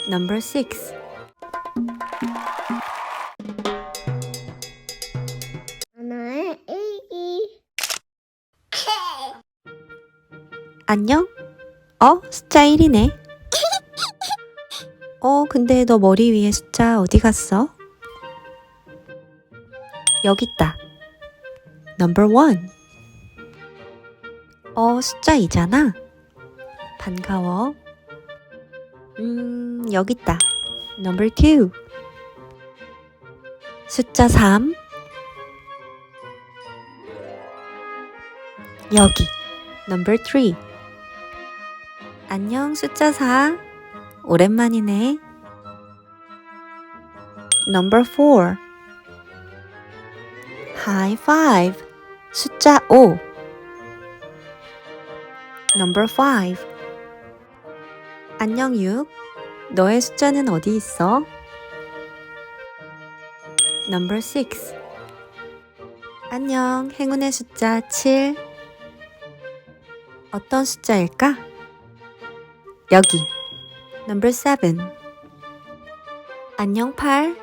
Number 6. 하나의 일기. 안녕? 숫자 1이네. 근데 너 머리 위에 숫자 어디 갔어? 여기 있다. Number 1. 숫자 2잖아. 반가워. 여기 있다. Number 2. 숫자 3. 여기. Number 3. 안녕, 숫자 4. 오랜만이네. Number 4. High five. 숫자 5. Number 5. 안녕, 6. 너의 숫자는 어디 있어? Number 6. 안녕, 행운의 숫자 7. 어떤 숫자일까? 여기. Number 7. 안녕, 8.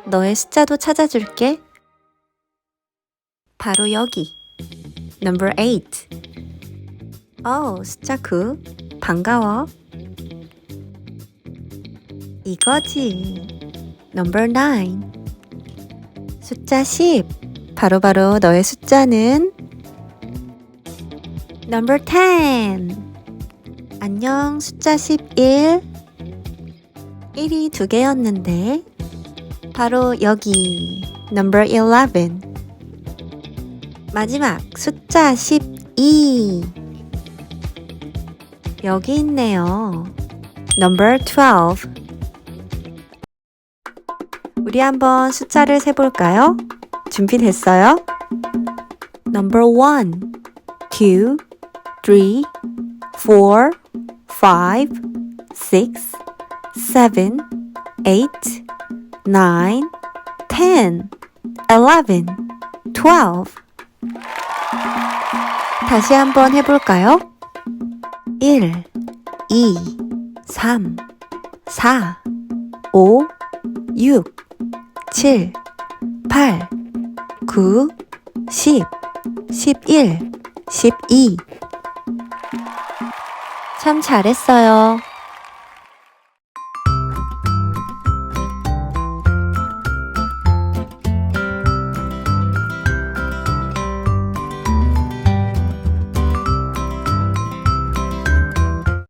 너의 숫자도 찾아줄게. 바로 여기. Number 8. 숫자 9. 반가워. 이거지. Number 9. 숫자 10. 바로바로 너의 숫자는 Number 10. 안녕, 숫자 11. 1이 2개였는데 바로 여기. Number 11. 마지막 숫자 12. 여기 있네요. Number 12. 우리 한번 숫자를 세볼까요? 준비됐어요? Number 1, 2, 3, 4, 5, 6, 7, 8, 9, 10, 11, 12. 다시 한번 해볼까요? 1, 2, 3, 4, 5, 6, 7, 8, 9, 10, 11, 12. 참 잘했어요.